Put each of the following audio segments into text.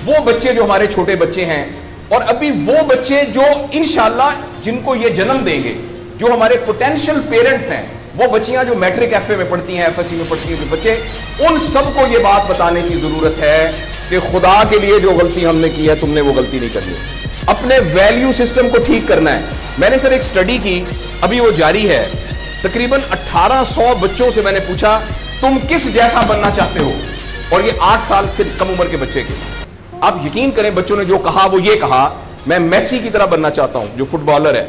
وہ بچے جو ہمارے چھوٹے بچے ہیں اور ابھی وہ بچے جو انشاءاللہ جن کو یہ جنم دیں گے، جو ہمارے پوٹینشیل پیرنٹس ہیں، وہ بچیاں جو میٹرک ایف اے میں پڑھتی ہیں، ایف ایس سی میں پڑھتی ہیں بچے، ان سب کو یہ بات بتانے کی ضرورت ہے کہ خدا کے لیے جو غلطی ہم نے کی ہے تم نے وہ غلطی نہیں کرنی، اپنے ویلیو سسٹم کو ٹھیک کرنا ہے۔ میں نے سر ایک سٹڈی کی، ابھی وہ جاری ہے، تقریباً 1800 بچوں سے میں نے پوچھا تم کس جیسا بننا چاہتے ہو، اور یہ 8 سال سے کم عمر کے بچے کے۔ آپ یقین کریں بچوں نے جو کہا وہ یہ کہا میں میسی کی طرح بننا چاہتا ہوں جو فٹ بالر ہے،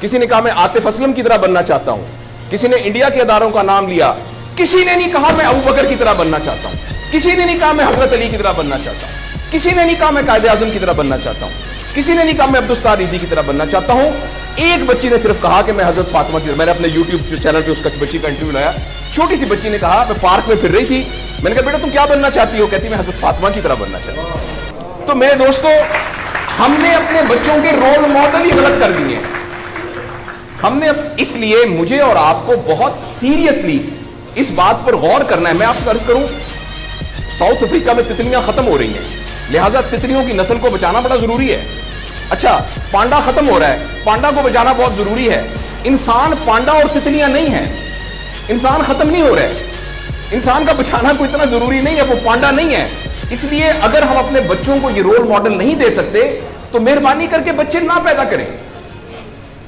کسی نے کہا میں عاطف اسلم کی طرح بننا چاہتا ہوں، کسی نے انڈیا کے اداروں کا نام لیا، کسی نے نہیں کہا میں ابو بکر کی طرح بننا چاہتا ہوں، کسی نے نہیں کہا میں حضرت علی کی طرح بننا چاہتا ہوں، کسی نے نہیں کہا میں قائد اعظم کی طرح بننا چاہتا ہوں، کسی نے نہیں کہا میں عبدالستار ریدی کی طرح بننا چاہتا ہوں۔ ایک بچی نے صرف کہا کہ میں حضرت فاطمہ کی طرح۔ میں نے اپنے یوٹیوب چینل پہ اس کا بچی کا انٹرویو لایا، چھوٹی سی بچی نے کہا میں پارک میں پھر رہی تھی، میں نے کہا بیٹا تم کیا بننا چاہتی ہو؟ کہتی میں حضرت فاطمہ کی طرح بننا چاہتی ہوں۔ تو میرے دوستو، ہم نے اپنے بچوں کے رول ماڈل ہی غلط کر دیے ہیں۔ ہم نے اس لیے مجھے اور آپ کو بہت سیریسلی اس بات پر غور کرنا ہے۔ میں آپ سے عرض کروں، ساؤتھ افریقہ میں تتلیاں ختم ہو رہی ہیں، لہٰذا تتلیوں کی نسل کو بچانا بڑا ضروری ہے۔ اچھا، پانڈا ختم ہو رہا ہے، پانڈا کو بچانا بہت ضروری ہے۔ انسان پانڈا اور تتلیاں نہیں ہیں، انسان ختم نہیں ہو رہا ہے، انسان کا بچانا کوئی اتنا ضروری نہیں ہے، وہ پانڈا نہیں ہے۔ اس لیے اگر ہم اپنے بچوں کو یہ رول ماڈل نہیں دے سکتے تو مہربانی کر کے بچے نہ پیدا کریں۔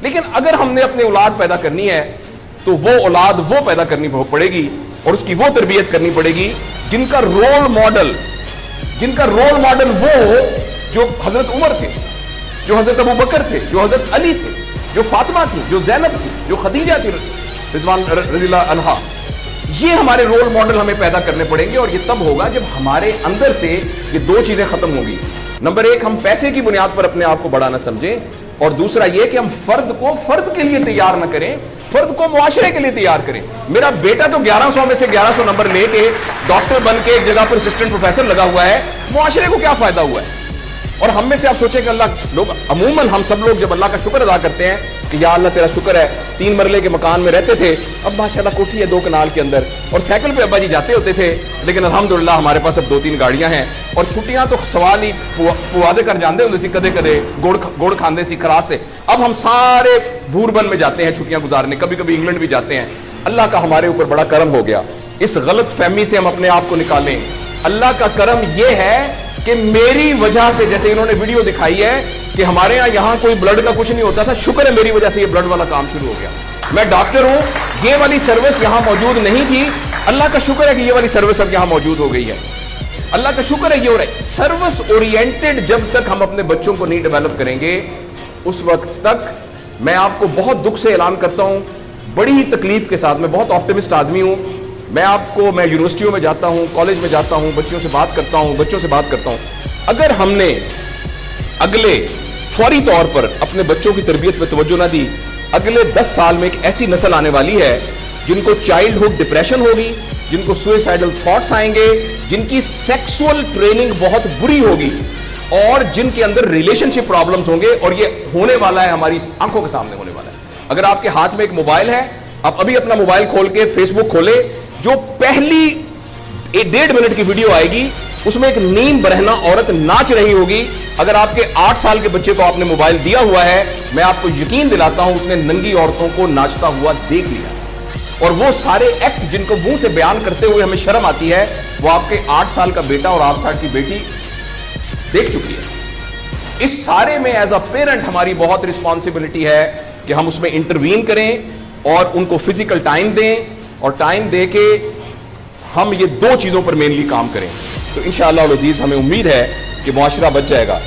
لیکن اگر ہم نے اپنی اولاد پیدا کرنی ہے تو وہ اولاد وہ پیدا کرنی پڑے گی اور اس کی وہ تربیت کرنی پڑے گی جن کا رول ماڈل وہ ہو جو حضرت عمر تھے، جو حضرت ابو بکر تھے، جو حضرت علی تھے، جو فاطمہ تھی، جو زینب تھی، جو خدیجہ تھی رضوان رضی اللہ عنہا۔ یہ ہمارے رول ماڈل ہمیں پیدا کرنے پڑیں گے، اور یہ تب ہوگا جب ہمارے اندر سے یہ دو چیزیں ختم ہوں گی۔ نمبر ایک، ہم پیسے کی بنیاد پر اپنے آپ کو بڑا نہ سمجھیں، اور دوسرا یہ کہ ہم فرد کو فرد کے لیے تیار نہ کریں، فرد کو معاشرے کے لیے تیار کریں۔ میرا بیٹا تو 1100 میں سے 1100 نمبر لے کے ڈاکٹر بن کے ایک جگہ پر اسسٹنٹ پروفیسر لگا ہوا ہے، معاشرے کو کیا فائدہ ہوا ہے؟ اور ہم میں سے آپ سوچیں کہ اللہ لوگ عموماً ہم سب لوگ جب اللہ کا شکر ادا کرتے ہیں کہ یا اللہ تیرا شکر ہے، 3 مرلے کے مکان میں رہتے تھے، اب ماشاءاللہ کوٹھی ہے 2 کنال کے اندر، اور سائیکل پہ ابا جی جاتے ہوتے تھے، لیکن الحمدللہ ہمارے پاس اب 2-3 گاڑیاں ہیں، اور چھٹیاں تو سوال ہی پوادے کر جاندے ہوتے سی، کدے کدے گوڑ کھاندے سی خراستے۔ اب ہم سارے بھوربن میں جاتے ہیں چھٹیاں گزارنے، کبھی کبھی انگلینڈ بھی جاتے ہیں۔ اللہ کا ہمارے اوپر بڑا کرم ہو گیا، اس غلط فہمی سے ہم اپنے آپ کو نکالیں۔ اللہ کا کرم یہ ہے کہ میری وجہ سے، جیسے انہوں نے ویڈیو دکھائی ہے کہ ہمارے یہاں کوئی بلڈ کا کچھ نہیں ہوتا تھا، شکر ہے میری وجہ سے یہ بلڈ والا کام شروع ہو گیا۔ میں ڈاکٹر ہوں، یہ والی سروس یہاں موجود نہیں تھی، اللہ کا شکر ہے کہ یہ والی سروس اب یہاں موجود ہو گئی ہے۔ اللہ کا شکر ہے یہ ہو رہا ہے۔ سروس اورینٹڈ جب تک ہم اپنے بچوں کو نہیں ڈیولپ کریں گے، اس وقت تک میں آپ کو بہت دکھ سے اعلان کرتا ہوں، بڑی ہی تکلیف کے ساتھ، میں بہت آپٹیمسٹ آدمی ہوں، میں یونیورسٹیوں میں جاتا ہوں، کالج میں جاتا ہوں، بچوں سے بات کرتا ہوں، اگر ہم نے اگلے فوری طور پر اپنے بچوں کی تربیت پہ توجہ نہ دی، اگلے 10 سال میں ایک ایسی نسل آنے والی ہے جن کو چائلڈہڈ ڈپریشن ہوگی، جن کو سوئسائڈل تھاٹس آئیں گے، جن کی سیکسول ٹریننگ بہت بری ہوگی، اور جن کے اندر ریلیشن شپ پرابلمز ہوں گے، اور یہ ہونے والا ہے، ہماری آنکھوں کے سامنے ہونے والا ہے۔ اگر آپ کے ہاتھ میں ایک موبائل ہے، آپ ابھی اپنا موبائل کھول کے فیس بک کھولے، جو پہلی 1.5 منٹ کی ویڈیو آئے گی اس میں ایک نیم برہنہ عورت ناچ رہی ہوگی۔ اگر آپ کے 8 سال کے بچے کو آپ نے موبائل دیا ہوا ہے، میں آپ کو یقین دلاتا ہوں اس نے ننگی عورتوں کو ناچتا ہوا دیکھ لیا، اور وہ سارے ایکٹ جن کو منہ سے بیان کرتے ہوئے ہمیں شرم آتی ہے، وہ آپ کے 8 سال کا بیٹا اور 8 سال کی بیٹی دیکھ چکی ہے۔ اس سارے میں ایز اے پیرنٹ ہماری بہت رسپانسبلٹی ہے کہ ہم اس میں انٹروین کریں اور ان کو فزیکل ٹائم دیں، اور ٹائم دے کے ہم یہ 2 چیزوں پر مینلی کام کریں، تو انشاءاللہ العزیز ہمیں امید ہے کہ معاشرہ بچ جائے گا۔